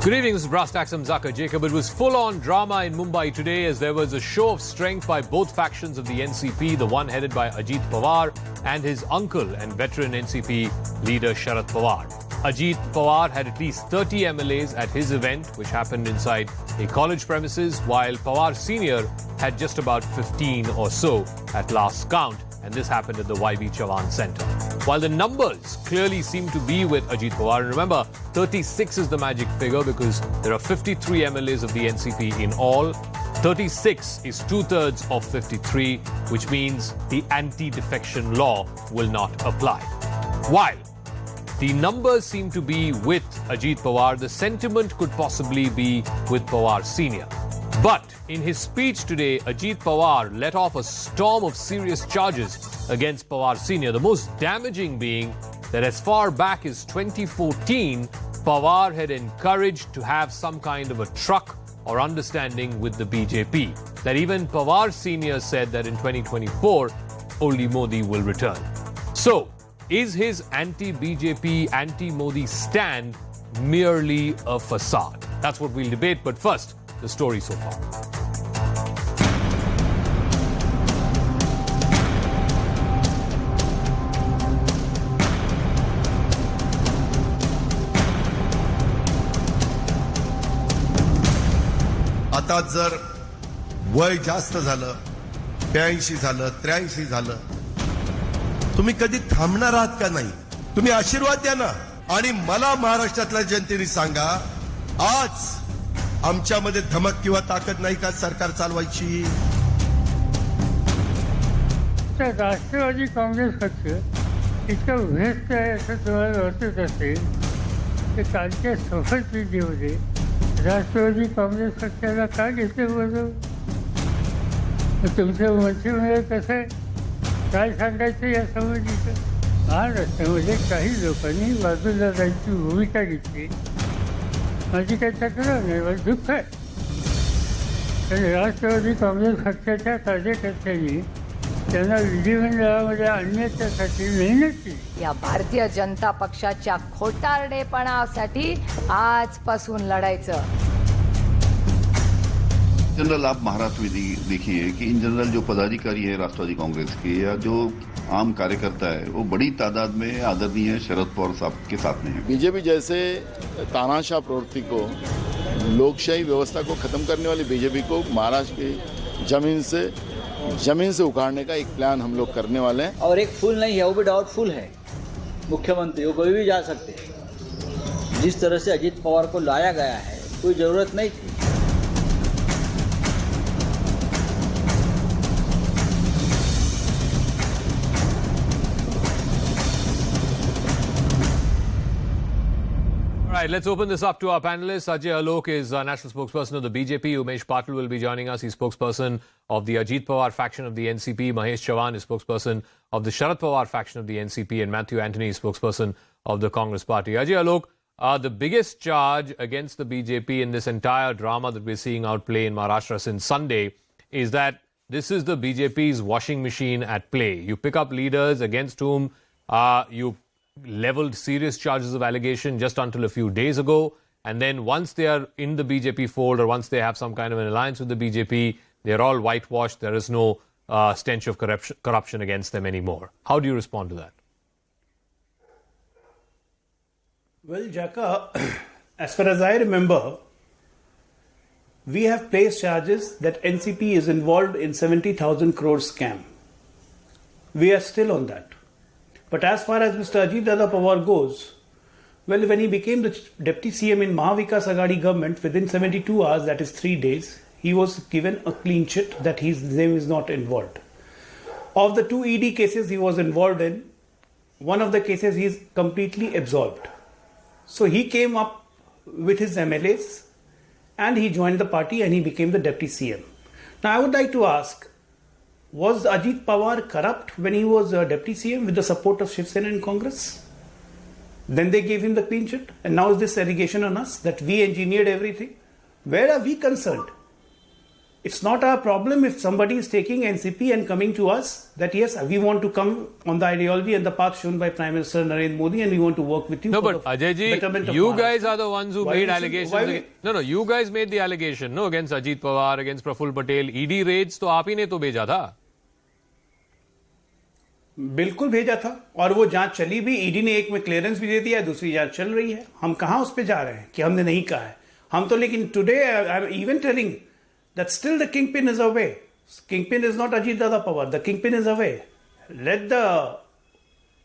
Good evening, this is Brass Taxam Zaka Jacob. It was full-on drama in Mumbai today as there was a show of strength by both factions of the NCP, the one headed by Ajit Pawar and his uncle and veteran NCP leader Sharad Pawar. Ajit Pawar had at least 30 MLAs at his event, which happened inside a college premises, while Pawar Sr. had just about 15 or so at last count, and this happened at the YB Chavan Centre. While the numbers clearly seem to be with Ajit Pawar, and remember, 36 is the magic figure because there are 53 MLAs of the NCP in all. 36 is two-thirds of 53, which means the anti-defection law will not apply. While the numbers seem to be with Ajit Pawar, the sentiment could possibly be with Pawar Sr. But in his speech today, Ajit Pawar let off a storm of serious charges against Pawar Sr., the most damaging being that as far back as 2014, Pawar had encouraged to have some kind of a truck or understanding with the BJP. That even Pawar Sr. said that in 2024, only Modi will return. So, is his anti-BJP, anti-Modi stand merely a facade? That's what we'll debate, but first, the story so far. आता जर वय जास्त झालं 82 झालं 83 झालं तुम्ही कधी थांबणार आहात का नाही तुम्ही आशीर्वाद द्या ना आणि मला महाराष्ट्रातल्या जनतेने सांगा आज आमच्यामध्ये धमक किंवा ताकद नाही का सरकार चालवायची राष्ट्रवादी काँग्रेस पक्ष इतका व्यस्त आहे असं तुम्हाला वाटत असेल की कालच्या शपथविधीमध्ये राष्ट्रवादी काँग्रेस पक्षाला का घेतलं बरं तुमचं मंत्रिमंडळ कसं आहे काय सांगायचं या संबंधीचं महाराष्ट्रामध्ये काही लोकांनी बाजूला जायची भूमिका घेतली माझी काही तक्रार नाही मला दुःख आहे तर राष्ट्रवादी काँग्रेस पक्षाच्या कार्यकर्त्यांनी त्यांना विधिमंडळामध्ये आणण्यासाठी मेहनत केली या भारतीय जनता पक्षाच्या खोटारडेपणासाठी आजपासून लढायचं जनरल आप महाराष्ट्र में देखिए कि इन जनरल जो पदाधिकारी है राष्ट्रवादी कांग्रेस के या जो आम कार्यकर्ता है वो बड़ी तादाद में आदरणीय शरद पवार साहब के साथ में है। बीजेपी जैसे तानाशाह प्रवृत्ति को लोकशाही व्यवस्था को खत्म करने वाली बीजेपी को महाराष्ट्र की जमीन से उखाड़ने का एक प्लान हम लोग करने वाले हैं। और एक फूल नहीं है वो भी डाउटफुल है मुख्यमंत्री वो कोई भी जा सकते हैं जिस तरह से अजीत पवार को लाया गया है कोई जरूरत नहीं थी। All right, let's open this up to our panelists. Ajay Alok is national spokesperson of the BJP. Umesh Patil will be joining us. He's spokesperson of the Ajit Pawar faction of the NCP. Mahesh Chavan is spokesperson of the Sharad Pawar faction of the NCP. And Matthew Antony is spokesperson of the Congress Party. Ajay Alok, the biggest charge against the BJP in this entire drama that we're seeing outplay in Maharashtra since Sunday is that this is the BJP's washing machine at play. You pick up leaders against whom you leveled serious charges of allegation just until a few days ago. And then once they are in the BJP fold or once they have some kind of an alliance with the BJP, they're all whitewashed. There is no stench of corruption against them anymore. How do you respond to that? Well, Jaka, as far as I remember, we have placed charges that NCP is involved in 70,000 crore scam. We are still on that. But as far as Mr. Ajit Dada Pawar goes, well, when he became the Deputy CM in Mahavikas Aghadi government, within 72 hours, that is 3 days, he was given a clean sheet that his name is not involved. Of the 2 ED cases he was involved in, one of the cases he is completely absolved. So he came up with his MLAs and he joined the party and he became the Deputy CM. Now I would like to ask, was Ajit Pawar corrupt when he was Deputy CM with the support of Shiv Sena and Congress? Then they gave him the clean sheet and now is this allegation on us that we engineered everything? Where are we concerned? It's not our problem if somebody is taking NCP and coming to us that yes, we want to come on the ideology and the path shown by Prime Minister Narendra Modi and we want to work with you. No, for but the Ajay betterment ji, of you Maharashtra. guys are the ones who Why made we should- allegations. why we- No, you guys made the allegation, no, against Ajit Pawar, against Praful Patel. ED raids तो आप ही ने तो भेजा था. बिल्कुल भेजा था और वो जांच चली भी. ईडी ने एक में क्लियरेंस भी दे दिया, दूसरी जांच चल रही है. हम कहां उस पे जा रहे हैं कि हमने नहीं कहा है. हम तो लेकिन today I am even telling that still the kingpin is away. Kingpin is not Ajit Dada Pawar. The kingpin is away. Let the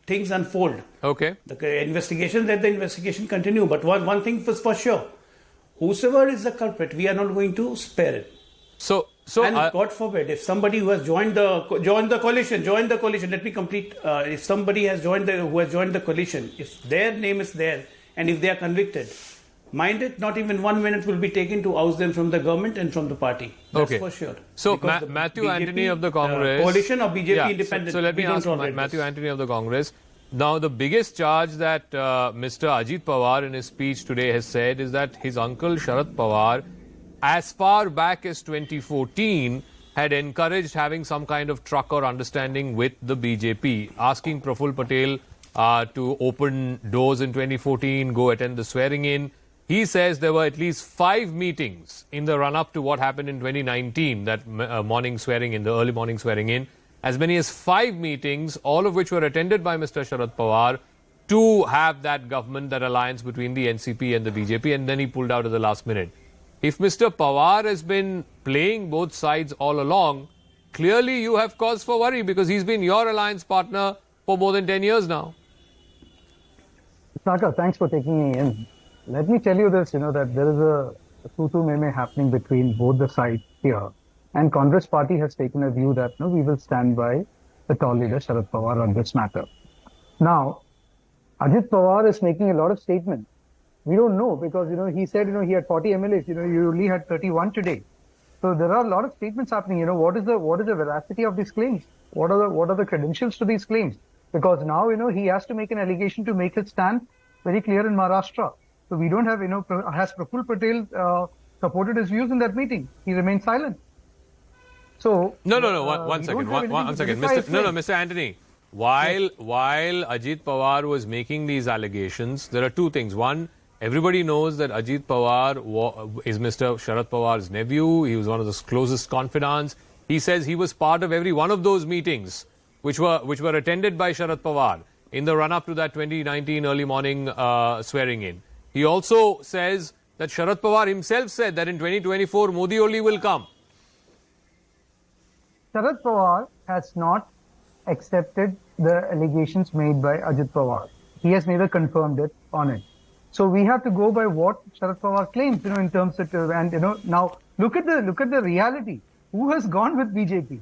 things unfold. Okay. The investigation, let the investigation continue. But one thing is for sure. Whosoever is the culprit, we are not going to spare it. So and God forbid, if somebody who has joined the coalition, let me complete. If somebody has joined the coalition, if their name is there, and if they are convicted, mind it, not even 1 minute will be taken to oust them from the government and from the party. That's Okay. for sure. So Because the Matthew BJP, Anthony of the Congress, coalition of BJP Yeah, independent. So let me we don't ask tolerate Matthew this. Anthony of the Congress. Now, the biggest charge that Mr. Ajit Pawar in his speech today has said is that his uncle Sharad Pawar, as far back as 2014, had encouraged having some kind of truck or understanding with the BJP, asking Praful Patel to open doors in 2014, go attend the swearing in. He says there were at least 5 meetings in the run-up to what happened in 2019, that morning swearing in, the early morning swearing in. As many as 5 meetings, all of which were attended by Mr. Sharad Pawar, to have that government, that alliance between the NCP and the BJP, and then he pulled out at the last minute. If Mr. Pawar has been playing both sides all along, clearly you have cause for worry because he's been your alliance partner for more than 10 years now. Saka, thanks for taking me in. Let me tell you this, that there is a tutu meme happening between both the sides here. And Congress Party has taken a view that we will stand by the tall leader Sharad Pawar on this matter. Now, Ajit Pawar is making a lot of statements. We don't know because, he said, he had 40 MLAs, you only had 31 today. So there are a lot of statements happening. What is the veracity of these claims? What are the credentials to these claims? Because now, he has to make an allegation to make his stand very clear in Maharashtra. So we don't have, has Praful Patel supported his views in that meeting? He remained silent. So No. One second. Mr. Anthony. While Ajit Pawar was making these allegations, there are two things. One, everybody knows that Ajit Pawar is Mr. Sharad Pawar's nephew. He was one of the closest confidants. He says he was part of every one of those meetings, which were attended by Sharad Pawar in the run-up to that 2019 early morning swearing in. He also says that Sharad Pawar himself said that in 2024 Modi only will come. Sharad Pawar has not accepted the allegations made by Ajit Pawar. He has neither confirmed it on it. So we have to go by what Sharad Pawar claims, in terms of, and now look at the reality. Who has gone with BJP?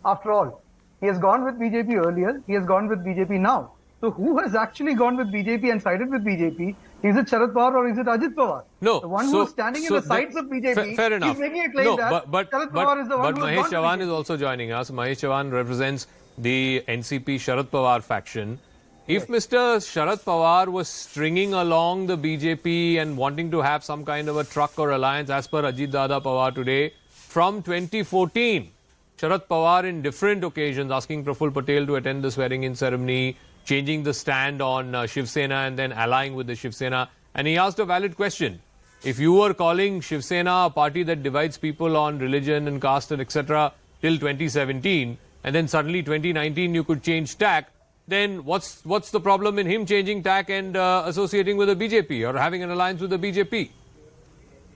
After all, he has gone with BJP earlier. He has gone with BJP now. So who has actually gone with BJP and sided with BJP? Is it Sharad Pawar or is it Ajit Pawar? No. The one who is standing in the sides of BJP fair enough. is making a claim that Sharad Pawar is the one who has Mahesh gone Chavan with is also joining us. Mahesh Chavan represents the NCP Sharad Pawar faction. If Mr. Sharad Pawar was stringing along the BJP and wanting to have some kind of a truck or alliance, as per Ajit Dada Pawar today, from 2014, Sharad Pawar in different occasions asking Praful Patel to attend the swearing-in ceremony, changing the stand on Shiv Sena and then allying with the Shiv Sena. And he asked a valid question. If you were calling Shiv Sena a party that divides people on religion and caste and etc. till 2017, and then suddenly 2019 you could change tack, then what's the problem in him changing tack and associating with the BJP or having an alliance with the BJP?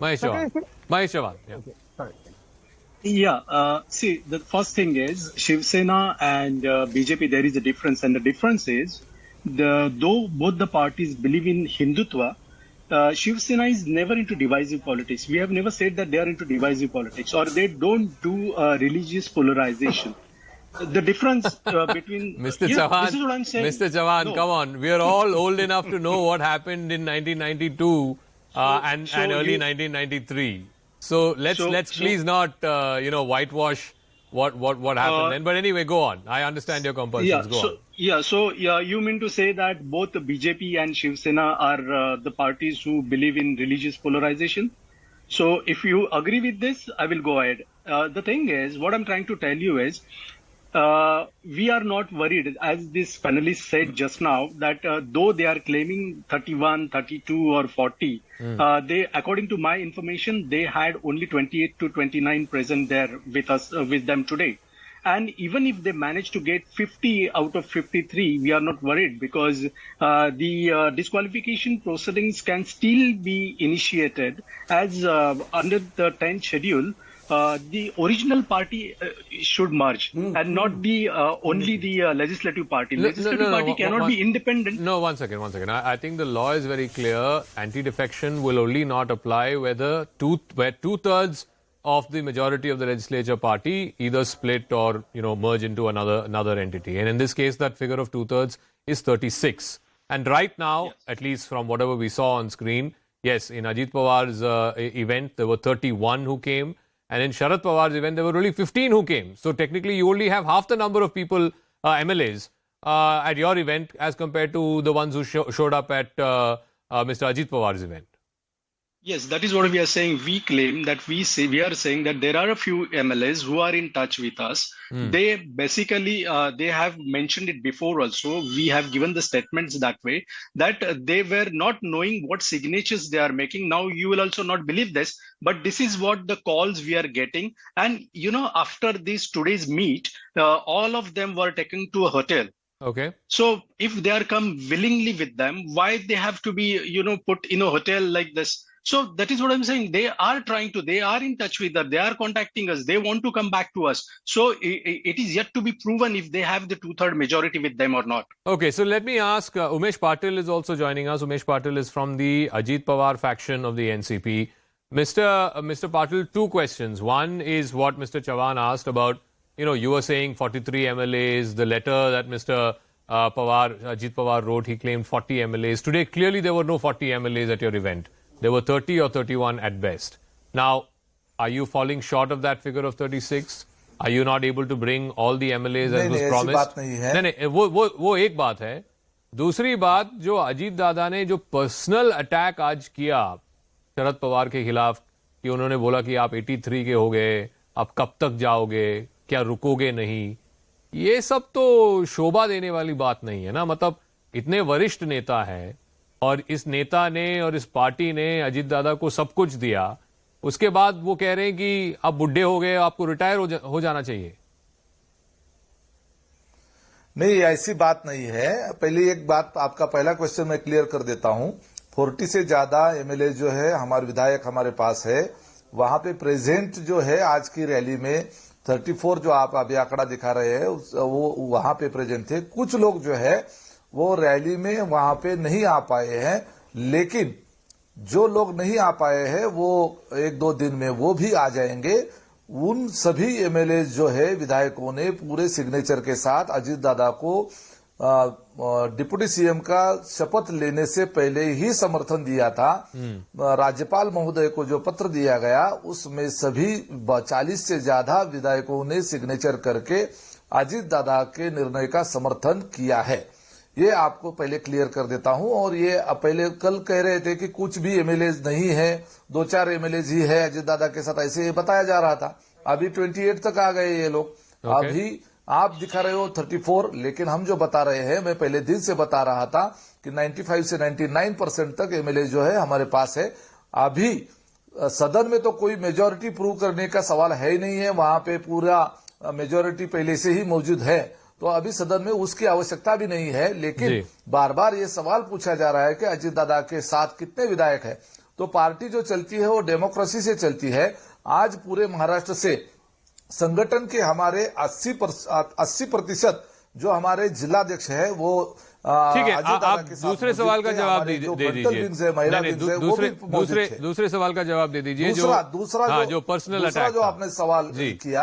Mahesh Chavan. Yeah. Okay, sorry. Yeah, see, the first thing is Shiv Sena and BJP, there is a difference. And the difference is, though both the parties believe in Hindutva, Shiv Sena is never into divisive politics. We have never said that they are into divisive politics or they don't do religious polarization. The difference between... Mr. Yeah, Chavan, this is what I'm saying. Mr. Chavan, No. come on. We are all old enough to know what happened in 1992 and early 1993. So let's please not whitewash what happened then. But anyway, go on. I understand your compulsions. Go on. You mean to say that both the BJP and Shiv Sena are the parties who believe in religious polarization? So if you agree with this, I will go ahead. The thing is, what I'm trying to tell you is, we are not worried, as this panelist said just now, that though they are claiming 31, 32 or 40, they, according to my information, they had only 28 to 29 present there with us, with them today. And even if they manage to get 50 out of 53, we are not worried, because the disqualification proceedings can still be initiated as under the 10th schedule. The original party should merge and not the only the legislative party. Legislative party cannot be independent. No, one second. I think the law is very clear. Anti-defection will only not apply where two-thirds of the majority of the legislature party either split or merge into another entity. And in this case, that figure of two-thirds is 36. And right now, at least from whatever we saw on screen, yes, in Ajit Pawar's event, there were 31 who came. And in Sharad Pawar's event, there were only 15 who came. So technically, you only have half the number of people, MLAs, at your event as compared to the ones who showed up at Mr. Ajit Pawar's event. Yes, that is what we are saying. We claim that we are saying that there are a few MLAs who are in touch with us. They basically, they have mentioned it before also. We have given the statements that way, that they were not knowing what signatures they are making. Now you will also not believe this, but this is what the calls we are getting. And, after this today's meet, all of them were taken to a hotel. Okay. So if they are come willingly with them, why they have to be, put in a hotel like this? So that is what I'm saying. They are in touch with us. They are contacting us. They want to come back to us. So it is yet to be proven if they have the two-third majority with them or not. Okay, so let me ask, Umesh Patil is also joining us. Umesh Patil is from the Ajit Pawar faction of the NCP. Mr. Patil, two questions. One is what Mr. Chavan asked about, you were saying 43 MLAs, the letter that Mr. Ajit Pawar wrote, he claimed 40 MLAs. Today, clearly there were no 40 MLAs at your event. There were 30 or 31 at best. Now, are you falling short of that figure of 36? Are you not able to bring all the MLAs as was promised? बात नहीं है। नहीं, वो एक बात है। दूसरी बात, जो अजीत दादा ने जो पर्सनल अटैक आज किया शरद पवार के खिलाफ, कि उन्होंने बोला कि आप 83 के हो गए, आप कब तक जाओगे, क्या रुकोगे नहीं, ये सब तो शोभा देने वाली बात नहीं है ना। मतलब इतने वरिष्ठ नेता है और इस नेता ने और इस पार्टी ने अजीत दादा को सब कुछ दिया, उसके बाद वो कह रहे हैं कि आप बुढ़े हो गए, आपको रिटायर हो जाना चाहिए। नहीं, ऐसी बात नहीं है। पहले एक बात, आपका पहला क्वेश्चन मैं क्लियर कर देता हूं। 40 से ज्यादा एमएलए जो है, हमारे विधायक हमारे पास है। वहां पे प्रेजेंट जो है आज की रैली में 34 जो आप अभी आंकड़ा दिखा रहे हैं, वो वहां पे प्रेजेंट थे। कुछ लोग जो है वो रैली में वहां पे नहीं आ पाए हैं, लेकिन जो लोग नहीं आ पाए हैं वो 1-2 दिन में वो भी आ जाएंगे। उन सभी एमएलए जो है विधायकों ने पूरे सिग्नेचर के साथ अजीत दादा को डिप्टी सीएम का शपथ लेने से पहले ही समर्थन दिया था। राज्यपाल महोदय को जो पत्र दिया गया उसमें सभी 40 से ज्यादा विधायकों ने सिग्नेचर करके अजीत दादा के निर्णय का समर्थन किया है। ये आपको पहले क्लियर कर देता हूं। और ये पहले कल कह रहे थे कि कुछ भी एमएलए नहीं है, 2-4 एमएलए ही है अजीत दादा के साथ, ऐसे बताया जा रहा था। अभी 28 तक आ गए ये लोग। अभी आप दिखा रहे हो 34, लेकिन हम जो बता रहे हैं, मैं पहले दिन से बता रहा था कि 95 से 99% तक एमएलए जो है हमारे पास है। अभी सदन में तो कोई मेजोरिटी प्रूव करने का सवाल है ही नहीं है, वहां पे पूरा मेजोरिटी पहले से ही मौजूद है, तो अभी सदन में उसकी आवश्यकता भी नहीं है। लेकिन बार बार ये सवाल पूछा जा रहा है कि अजीत दादा के साथ कितने विधायक है। तो पार्टी जो चलती है वो डेमोक्रेसी से चलती है। आज पूरे महाराष्ट्र से संगठन के हमारे 80% जो हमारे जिलाध्यक्ष है वो ठीक है। आप दूसरे सवाल का जवाब दे दीजिए। दूसरे सवाल का जवाब दे दीजिए। दूसरा जो पर्सनल अटैक जो आपने सवाल किया,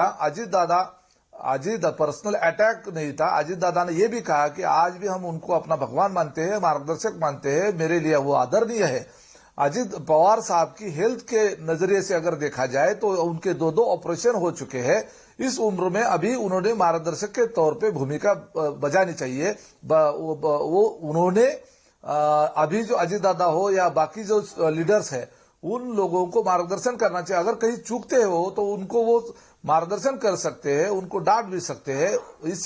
अजीत पर्सनल अटैक नहीं था। अजीत दादा ने यह भी कहा कि आज भी हम उनको अपना भगवान मानते हैं, मार्गदर्शक मानते हैं, मेरे लिए वो आदरणीय है। अजीत पवार साहब की हेल्थ के नजरिए से अगर देखा जाए तो उनके 2 ऑपरेशन हो चुके हैं। इस उम्र में अभी उन्होंने मार्गदर्शक के तौर पे भूमिका बजानी चाहिए। वो उन्होंने अभी जो अजीत दादा हो या बाकी जो लीडर्स है उन लोगों को मार्गदर्शन करना चाहिए। अगर कहीं चूकते हो तो उनको वो मार्गदर्शन कर सकते हैं, उनको डांट भी सकते हैं।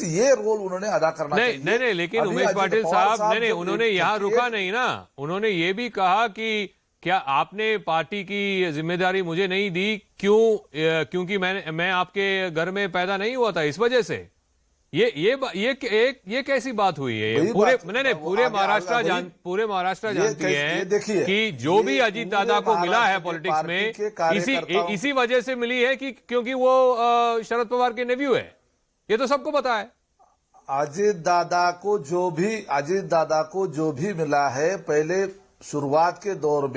ये रोल उन्होंने अदा करना चाहिए। नहीं, लेकिन उमेश पाटिल साहब नहीं, उन्होंने यहाँ रुका नहीं ना। उन्होंने ये भी कहा कि क्या आपने पार्टी की जिम्मेदारी मुझे नहीं दी, क्योंकि मैं आपके घर में पैदा नहीं हुआ था, इस वजह से। ये कैसी बात हुई है? पूरे महाराष्ट्र जानती है कि जो भी अजीत दादा को मिला है पॉलिटिक्स में इसी वजह से मिली है कि क्योंकि वो शरद पवार के नेव्यू है। ये तो सबको पता है। अजीत दादा को जो भी मिला है, पहले शुरुआत के दौर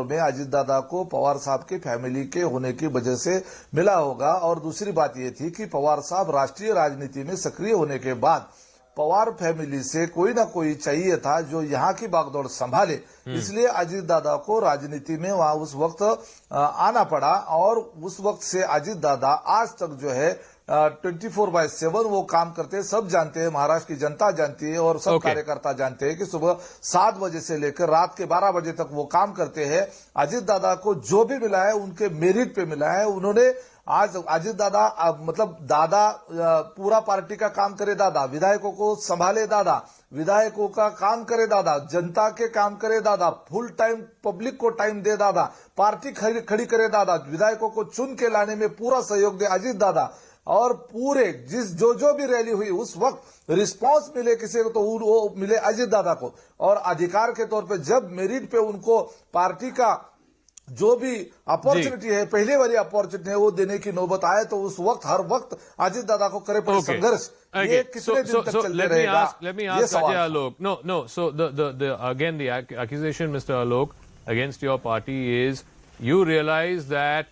में अजीत दादा को पवार साहब की फैमिली के होने की वजह से मिला होगा। और दूसरी बात यह थी कि पवार साहब राष्ट्रीय राजनीति में सक्रिय होने के बाद पवार फैमिली से कोई ना कोई चाहिए था जो यहाँ की बागडोर संभाले, इसलिए अजीत दादा को राजनीति में वहां उस वक्त आना पड़ा। और उस वक्त से अजीत दादा आज तक जो है 24/7 वो काम करते हैं। सब जानते हैं, महाराष्ट्र की जनता जानती है और सब कार्यकर्ता जानते हैं कि सुबह 7 बजे से लेकर रात के 12 बजे तक वो काम करते हैं। अजीत दादा को जो भी मिला है उनके मेरिट पे मिला है। उन्होंने आज अजीत दादा मतलब दादा पूरा पार्टी का काम करे, दादा विधायकों को संभाले, दादा विधायकों का काम करे, दादा जनता के काम करे, दादा फुल टाइम पब्लिक को टाइम दे, दादा पार्टी खड़ी करे, दादा विधायकों को चुन के लाने में पूरा सहयोग दे अजीत दादा। और पूरे जो भी रैली हुई उस वक्त रिस्पांस मिले किसी को तो वो मिले अजीत दादा को। और अधिकार के तौर पे जब मेरिट पे उनको पार्टी का जो भी अपॉर्चुनिटी है, पहले वाली अपॉर्चुनिटी है, वो देने की नौबत आए तो उस वक्त हर वक्त अजीत दादा को करे पड़े संघर्ष। ये कितने दिन तक चलते रहेगा? Let me ask Ajay Alok. No. So again the accusation, Mr. Alok, against your party is you realize that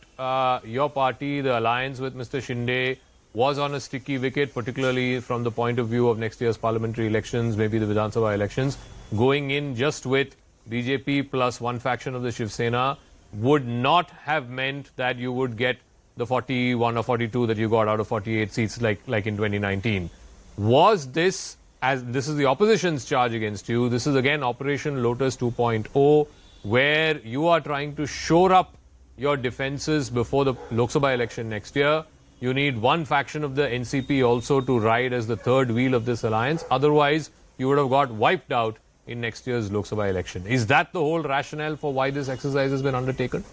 your party, the alliance with Mr. Shinde, was on a sticky wicket, particularly from the point of view of next year's parliamentary elections, maybe the Vidhan Sabha elections. Going in just with BJP plus one faction of the Shiv Sena would not have meant that you would get the 41 or 42 that you got out of 48 seats like in 2019. Was this, as this is the opposition's charge against you, this is again Operation Lotus 2.0, where you are trying to shore up your defenses before the Lok Sabha election next year. You need one faction of the NCP also to ride as the third wheel of this alliance. Otherwise, you would have got wiped out in next year's Lok Sabha election. Is that the whole rationale for why this exercise has been undertaken?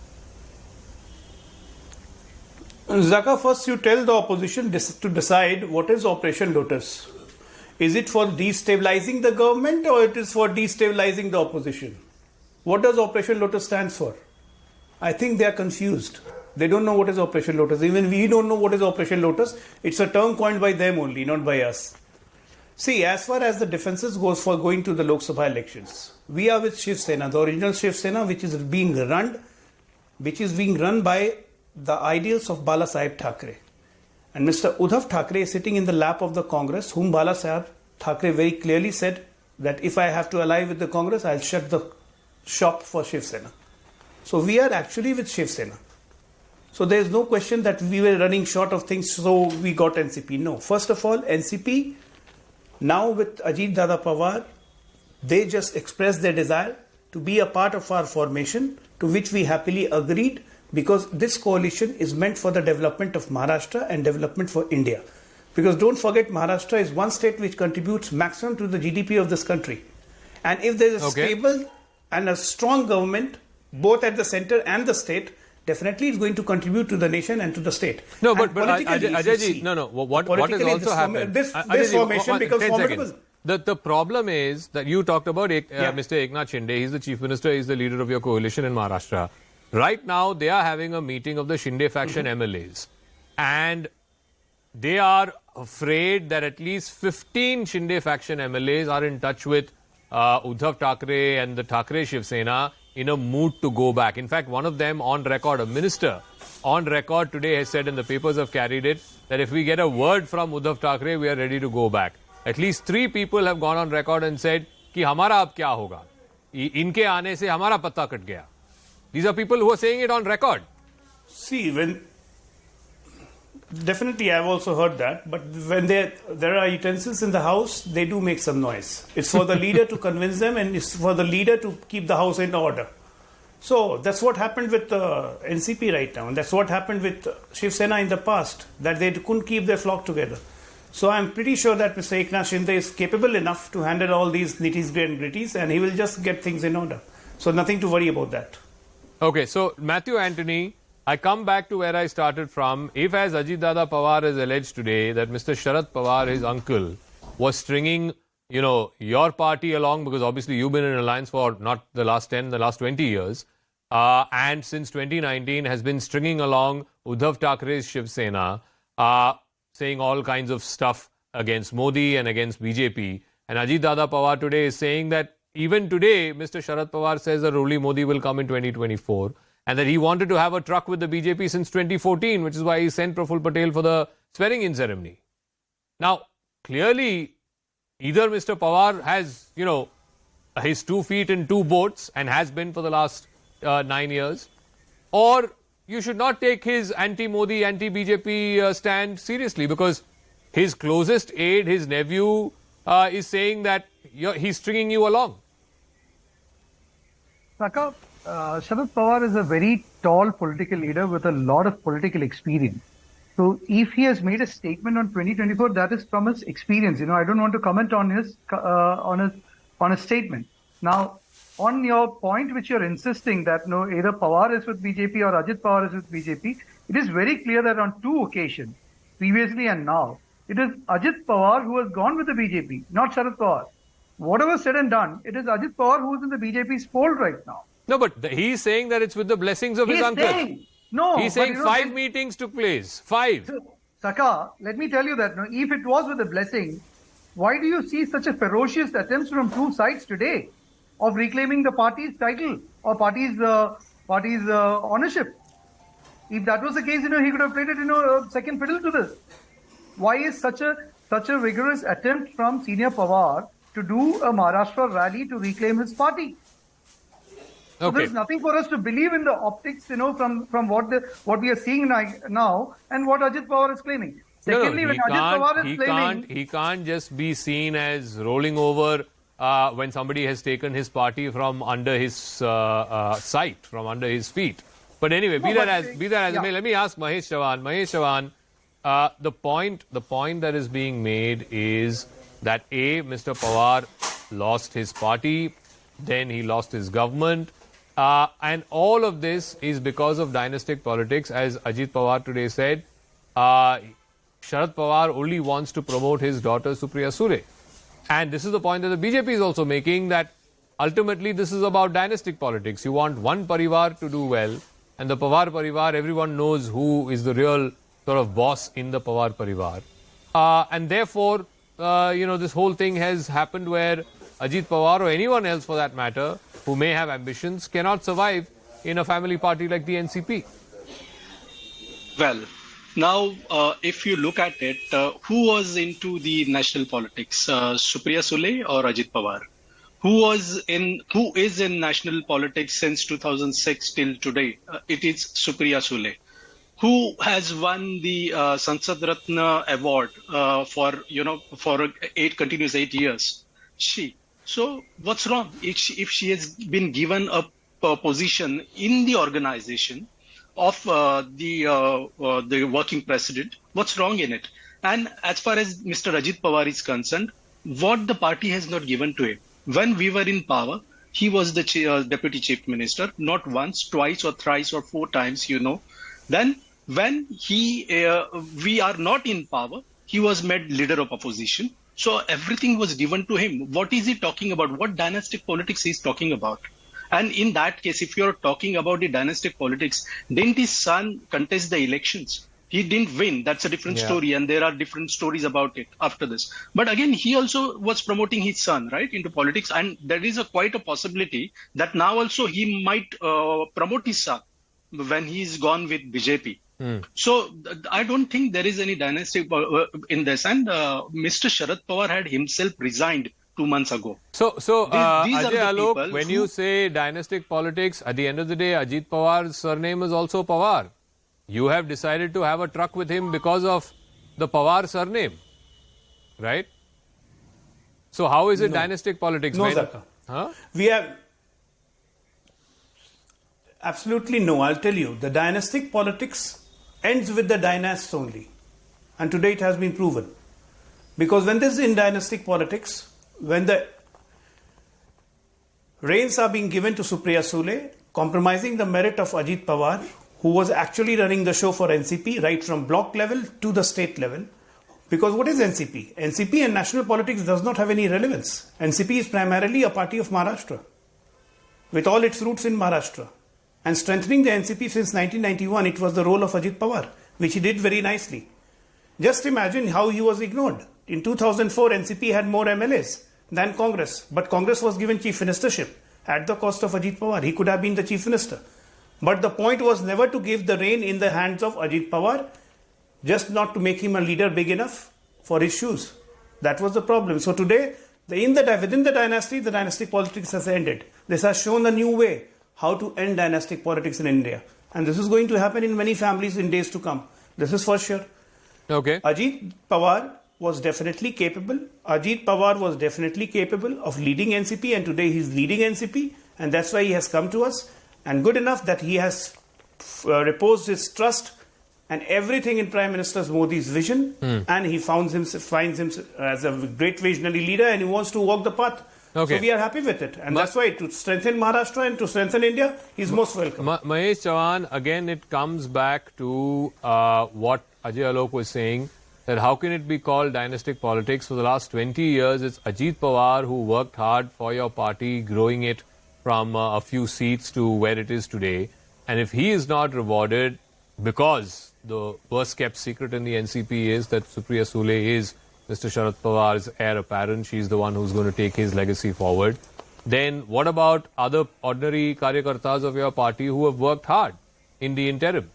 Zaka, first you tell the opposition to decide what is Operation Lotus. Is it for destabilizing the government or it is for destabilizing the opposition? What does Operation Lotus stand for? I think they are confused. They don't know what is Operation Lotus. Even we don't know what is Operation Lotus. It's a term coined by them only, not by us. See, as far as the defenses goes for going to the Lok Sabha elections, we are with Shiv Sena, the original Shiv Sena, which is being run by the ideals of Bala Sahib Thackeray. And Mr. Uddhav Thackeray is sitting in the lap of the Congress, whom Bala Sahib Thackeray very clearly said that if I have to ally with the Congress, I'll shut the shop for Shiv Sena. So we are actually with Shiv Sena. So there is no question that we were running short of things, so we got NCP. No. First of all, NCP, now with Ajit Dada Pawar, they just expressed their desire to be a part of our formation, to which we happily agreed, because this coalition is meant for the development of Maharashtra and development for India. Because don't forget, Maharashtra is one state which contributes maximum to the GDP of this country. And if there is a stable and a strong government, both at the center and the state, definitely it's going to contribute to the nation and to the state. No, but Ajay, no. What has also happened? This formation becomes formidable. The problem is that you talked about Mr. Eknath Shinde. He's the chief minister. He's the leader of your coalition in Maharashtra. Right now, they are having a meeting of the Shinde faction MLAs. And they are afraid that at least 15 Shinde faction MLAs are in touch with Uddhav Thackeray and the Thackeray Shiv Sena in a mood to go back. In fact, one of them on record, a minister on record today has said, and the papers have carried it, that if we get a word from Uddhav Thackeray, we are ready to go back. At least 3 people have gone on record and said कि हमारा अब क्या होगा? इनके आने से हमारा पत्ता कट गया. These are people who are saying it on record. See, definitely I've also heard that, but when there are utensils in the house, they do make some noise. It's for the leader to convince them, and it's for the leader to keep the house in order. So that's what happened with NCP right now, and that's what happened with Shiv Sena in the past, that they couldn't keep their flock together. So I'm pretty sure that Mr. Eknath Shinde is capable enough to handle all these nitties and gritties, and he will just get things in order. So nothing to worry about that. Okay, so Matthew Anthony, I come back to where I started from. If, as Ajit Dada Pawar has alleged today, that Mr. Sharad Pawar, his uncle, was stringing, your party along, because obviously you've been in alliance for not the last 10, the last 20 years, and since 2019 has been stringing along Uddhav Thackeray's Shiv Sena, saying all kinds of stuff against Modi and against BJP. And Ajit Dada Pawar today is saying that even today, Mr. Sharad Pawar says that only Modi will come in 2024, and that he wanted to have a truck with the BJP since 2014, which is why he sent Praful Patel for the swearing-in ceremony. Now, clearly, either Mr. Pawar has, his 2 feet in 2 boats and has been for the last 9 years, or you should not take his anti-Modi, anti-BJP stand seriously, because his closest aide, his nephew, is saying that he's stringing you along. Saka, Sharad Pawar is a very tall political leader with a lot of political experience. So if he has made a statement on 2024, that is from his experience. I don't want to comment on his statement. Now, on your point, which you're insisting that either Pawar is with BJP or Ajit Pawar is with BJP, it is very clear that on 2 occasions, previously and now, it is Ajit Pawar who has gone with the BJP, not Sharad Pawar. Whatever said and done, it is Ajit Pawar who is in the BJP's fold right now. No, but he's saying that it's with the blessings of his uncle. He's saying 5 meetings took place. 5. Saka, let me tell you that if it was with a blessing, why do you see such a ferocious attempts from 2 sides today of reclaiming the party's title or party's ownership? If that was the case, he could have played it, second fiddle to this. Why is such a vigorous attempt from Senior Pawar to do a Maharashtra rally to reclaim his party? So there's nothing for us to believe in the optics, from what we are seeing now and what Ajit Pawar is claiming. Secondly, when Ajit Pawar is claiming, he can't just be seen as rolling over when somebody has taken his party from under his sight, from under his feet. But anyway, be that as it may, let me ask Mahesh Chavan. Mahesh Chavan, the point that is being made is that Mr. Pawar lost his party, then he lost his government. And all of this is because of dynastic politics. As Ajit Pawar today said, Sharad Pawar only wants to promote his daughter Supriya Sule. And this is the point that the BJP is also making, that ultimately this is about dynastic politics. You want one parivar to do well, and the Pawar parivar, everyone knows who is the real sort of boss in the Pawar parivar. And therefore, this whole thing has happened where Ajit Pawar or anyone else for that matter who may have ambitions cannot survive in a family party like the NCP. Well, now, if you look at it, who was into the national politics, Supriya Sule or Ajit Pawar? Who is in national politics since 2006 till today? It is Supriya Sule. Who has won the Sansad Ratna award for 8 years? She. So what's wrong if she has been given a position in the organization of the working president? What's wrong in it? And as far as Mr. Ajit Pawar is concerned, what the party has not given to him. When we were in power, he was the Deputy Chief Minister, not once, twice or thrice or 4 times, Then when we are not in power, he was made leader of opposition. So everything was given to him. What is he talking about? What dynastic politics he is talking about? And in that case, if you're talking about the dynastic politics, didn't his son contest the elections? He didn't win. That's a different story. And there are different stories about it after this. But again, he also was promoting his son, right, into politics. And there is quite a possibility that now also he might promote his son when he's gone with BJP. So I don't think there is any dynastic in this. And Mr. Sharad Pawar had himself resigned 2 months ago. So Ajay Alok, when you say dynastic politics, at the end of the day, Ajit Pawar's surname is also Pawar. You have decided to have a truck with him because of the Pawar surname, right? So how is it dynastic politics? No, Zaka. We have... Absolutely no. I'll tell you. The dynastic politics ends with the dynasts only. And today it has been proven. Because when this is in dynastic politics, when the reins are being given to Supriya Sule, compromising the merit of Ajit Pawar, who was actually running the show for NCP right from block level to the state level. Because what is NCP? NCP and national politics does not have any relevance. NCP is primarily a party of Maharashtra, with all its roots in Maharashtra. And strengthening the NCP since 1991, it was the role of Ajit Pawar, which he did very nicely. Just imagine how he was ignored. In 2004, NCP had more MLAs than Congress, but Congress was given chief ministership at the cost of Ajit Pawar. He could have been the chief minister. But the point was never to give the rein in the hands of Ajit Pawar, just not to make him a leader big enough for his shoes. That was the problem. So today, within the dynasty, the dynastic politics has ended. This has shown a new way how to end dynastic politics in India. And this is going to happen in many families in days to come. This is for sure. Okay. Ajit Pawar was definitely capable. Ajit Pawar was definitely capable of leading NCP, and today he's leading NCP, and that's why he has come to us. And good enough that he has reposed his trust and everything in Prime Minister Modi's vision, and he finds himself as a great visionary leader, and he wants to walk the path. Okay. So we are happy with it, and that's why to strengthen Maharashtra and to strengthen India, he's most welcome. Mahesh Chavan, again it comes back to what Ajay Alok was saying, that how can it be called dynastic politics? For the last 20 years, it's Ajit Pawar who worked hard for your party, growing it from a few seats to where it is today. And if he is not rewarded, because the worst kept secret in the NCP is that Supriya Sule is Mr. Sharad Pawar's heir apparent, she's the one who's going to take his legacy forward, then what about other ordinary karyakartas of your party who have worked hard in the interim?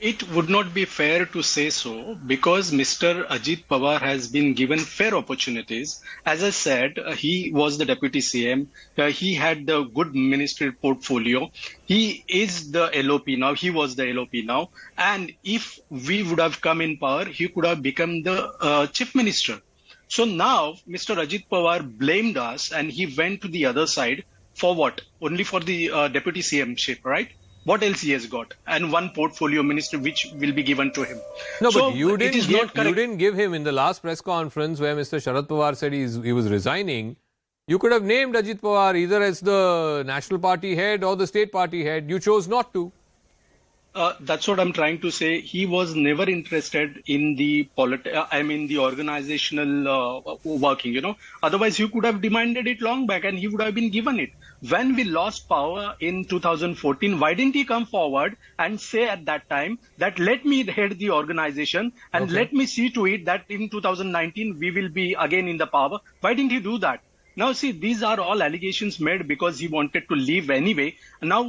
It would not be fair to say so, because Mr. Ajit Pawar has been given fair opportunities. As I said, he was the deputy CM. He had the good ministerial portfolio. He is the LOP now. He was the LOP now. And if we would have come in power, he could have become the chief minister. So now Mr. Ajit Pawar blamed us and he went to the other side for what? Only for the deputy CM ship, right? What else he has got? And one portfolio minister which will be given to him. No, so but you didn't give him in the last press conference where Mr. Sharad Pawar said he was resigning. You could have named Ajit Pawar either as the national party head or the state party head. You chose not to. That's what I'm trying to say. He was never interested in the the organizational working, Otherwise, he could have demanded it long back and he would have been given it. When we lost power in 2014, why didn't he come forward and say at that time that let me head the organization and let me see to it that in 2019 we will be again in the power? Why didn't he do that? Now, see, these are all allegations made because he wanted to leave anyway. Now,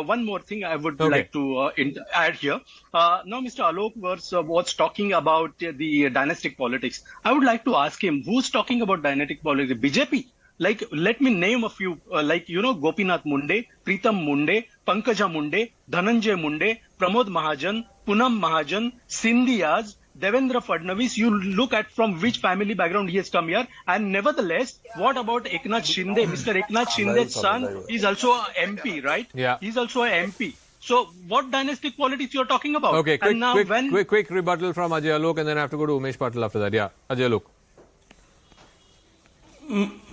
one more thing I would like to add here. Now, Mr. Alok was talking about the dynastic politics. I would like to ask him, who's talking about dynastic politics? BJP? Like, let me name a few, Gopinath Munde, Pritam Munde, Pankaja Munde, Dhananjay Munde, Pramod Mahajan, Punam Mahajan, Sindhiyas, Devendra Fadnavis. You look at from which family background he has come here. And nevertheless, what about Eknath Shinde? Mr. Eknath Shinde's son is also a MP, right? Yeah. He's also a MP. So what dynastic politics you're talking about? Okay, quick rebuttal from Ajay Alok, and then I have to go to Umesh Patil after that. Yeah, Ajay Alok.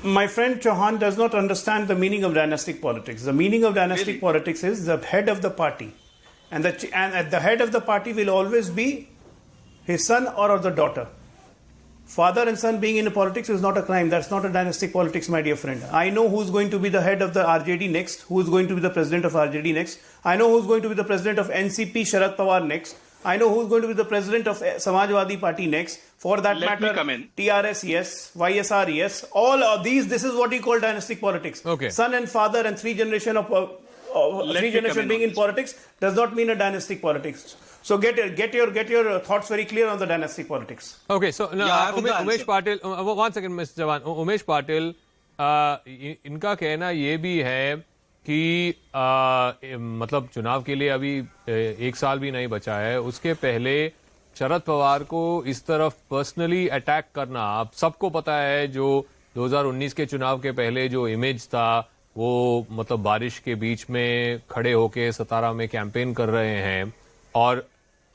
My friend Chauhan does not understand the meaning of dynastic politics. The meaning of dynastic politics is the head of the party. And at the head of the party will always be his son or the daughter. Father and son being in politics is not a crime. That's not a dynastic politics, my dear friend. I know who's going to be the head of the RJD next, who's going to be the president of RJD next. I know who's going to be the president of NCP, Sharad Pawar next. I know who's going to be the president of Samajwadi Party next. For that matter, TRS, yes. YSR, yes. All of these, this is what we call dynastic politics. Okay. Son and father and three generation being in politics does not mean a dynastic politics. So get your thoughts very clear on the dynastic politics. Okay, so now Umesh Patil, 1 second, Mr. Jawan. Umesh Patil, इनका कहना ये भी है कि मतलब चुनाव के लिए अभी 1 साल भी नहीं बचा है, उसके पहले शरद पवार को इस तरफ पर्सनली अटैक करना, आप सबको पता है जो 2019 के चुनाव के पहले जो इमेज था वो मतलब बारिश के बीच में खड़े होके सतारा में कैंपेन कर रहे हैं और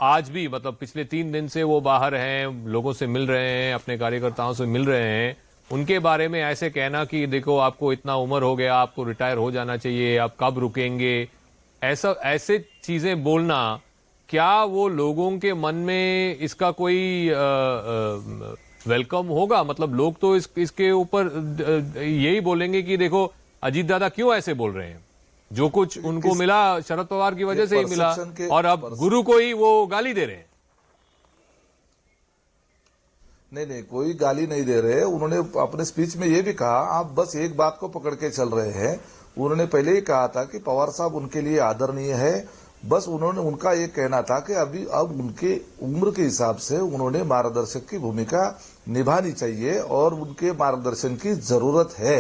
आज भी मतलब पिछले 3 दिन से वो बाहर हैं, लोगों से मिल रहे हैं, अपने कार्यकर्ताओं से मिल रहे हैं। उनके बारे में ऐसे कहना कि देखो आपको इतना उम्र हो गया, आपको रिटायर हो जाना चाहिए, आप कब रुकेंगे, ऐसे चीजें बोलना, क्या वो लोगों के मन में इसका कोई वेलकम होगा? मतलब लोग तो इसके ऊपर यही बोलेंगे कि देखो अजीत दादा क्यों ऐसे बोल रहे हैं, जो कुछ उनको मिला शरद पवार की वजह से ही मिला और अब गुरु को ही वो गाली दे रहे हैं। नहीं, कोई गाली नहीं दे रहे। उन्होंने अपने स्पीच में ये भी कहा, आप बस एक बात को पकड़ के चल रहे हैं। उन्होंने पहले ही कहा था कि पवार साहब उनके लिए आदरणीय है। बस उनका ये कहना था कि अब उनके उम्र के हिसाब से उन्होंने मार्गदर्शक की भूमिका निभानी चाहिए और उनके मार्गदर्शन की जरूरत है,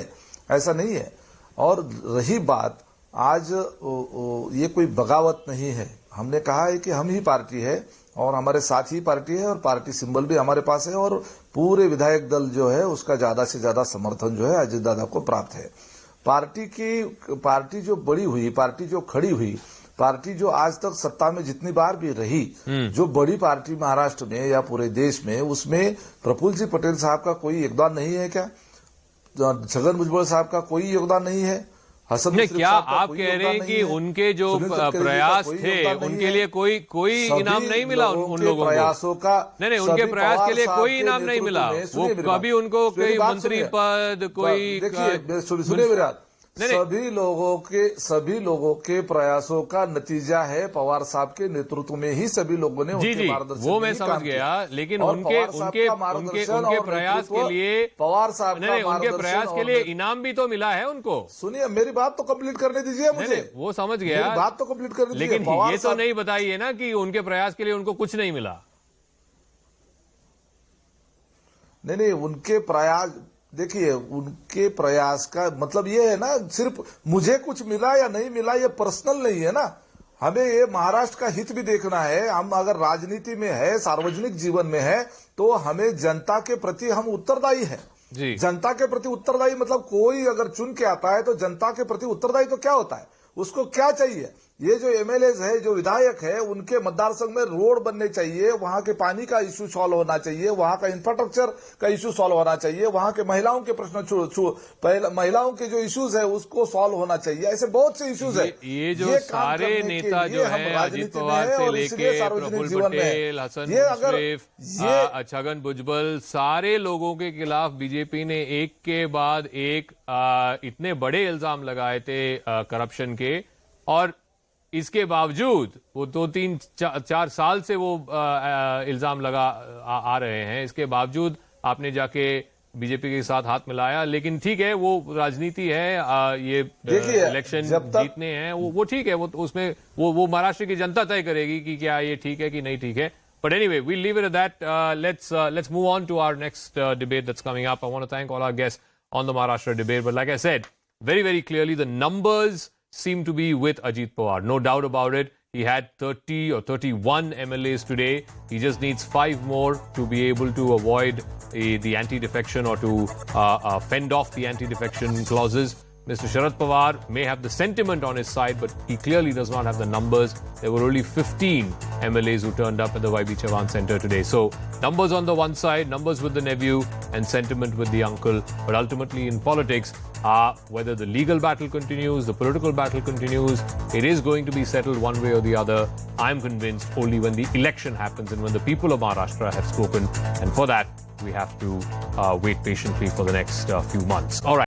ऐसा नहीं है। और रही बात, आज ये कोई बगावत नहीं है। हमने कहा है कि हम ही पार्टी है और हमारे साथ ही पार्टी है और पार्टी सिंबल भी हमारे पास है और पूरे विधायक दल जो है उसका ज्यादा से ज्यादा समर्थन जो है अजीत दादा को प्राप्त है। पार्टी जो बड़ी हुई, पार्टी जो खड़ी हुई, पार्टी जो आज तक सत्ता में जितनी बार भी रही, जो बड़ी पार्टी महाराष्ट्र में या पूरे देश में, उसमें प्रफुल्ल जी पटेल साहब का कोई योगदान नहीं है क्या? छगन भुजबल साहब का कोई योगदान नहीं है? नहीं, क्या आप कह रहे हैं कि उनके जो प्रयास थे उनके लिए कोई इनाम नहीं मिला उन लोगों प्रयासों का? नहीं, उनके प्रयास के लिए कोई इनाम नहीं मिला। वो कभी उनको कोई मंत्री पद, कोई देखिए सुनिए विराट, सभी लोगों के प्रयासों का नतीजा है पवार साहब के नेतृत्व में ही सभी लोगों ने उनके मार्गदर्शन वो मैं समझ गया, लेकिन उनके प्रयास के लिए पवार साहब उनके प्रयास के लिए इनाम भी तो मिला है उनको। सुनिए, मेरी बात तो कंप्लीट करने दीजिए मुझे। वो समझ गया, बात तो कंप्लीट करने दीजिए। लेकिन ये तो नहीं बताइए ना कि उनके प्रयास के लिए उनको कुछ नहीं मिला। नहीं, उनके प्रयास, देखिए उनके प्रयास का मतलब ये है ना, सिर्फ मुझे कुछ मिला या नहीं मिला ये पर्सनल नहीं है ना। हमें ये महाराष्ट्र का हित भी देखना है। हम अगर राजनीति में है, सार्वजनिक जीवन में है, तो हमें जनता के प्रति हम उत्तरदायी हैं। जनता के प्रति उत्तरदायी मतलब कोई अगर चुन के आता है तो जनता के प्रति उत्तरदायी तो क्या होता है, उसको क्या चाहिए? ये जो एमएलएज है, जो विधायक है, उनके मतदार संघ में रोड बनने चाहिए, वहां के पानी का इश्यू सॉल्व होना चाहिए, वहां का इंफ्रास्ट्रक्चर का इश्यू सॉल्व होना चाहिए, वहां के महिलाओं के प्रश्न महिलाओं के जो इश्यूज है उसको सॉल्व होना चाहिए। ऐसे बहुत से इश्यूज है। ये जो सारे नेता जो है, अजीत पवार से लेके प्रफुल्ल पटेल, हसन मुश्रीफ, छगन भुजबल, सारे लोगों के खिलाफ बीजेपी ने एक के बाद एक इतने बड़े इल्जाम लगाए थे करप्शन के, और इसके बावजूद वो 2-3-4 साल से वो इल्जाम लगा आ रहे हैं। इसके बावजूद आपने जाके बीजेपी के साथ हाथ मिलाया। लेकिन ठीक है, वो राजनीति है, ये इलेक्शन जीतने हैं, वो ठीक है, वो उसमें वो महाराष्ट्र की जनता तय करेगी कि क्या ये ठीक है कि नहीं ठीक है। But anyway, we'll leave it at that. Let's move on to our next debate that's coming up. I want to thank all our guests on the Maharashtra debate. But like I said, very, very clearly, the numbers seem to be with Ajit Pawar. No doubt about it. He had 30 or 31 MLAs today. He just needs 5 more to be able to avoid the anti-defection or to fend off the anti-defection clauses. Mr. Sharad Pawar may have the sentiment on his side, but he clearly does not have the numbers. There were only 15 MLAs who turned up at the YB Chavan Center today. So, numbers on the one side, numbers with the nephew, and sentiment with the uncle. But ultimately, in politics, whether the legal battle continues, the political battle continues, it is going to be settled one way or the other. I'm convinced only when the election happens and when the people of Maharashtra have spoken. And for that, we have to wait patiently for the next few months. All right.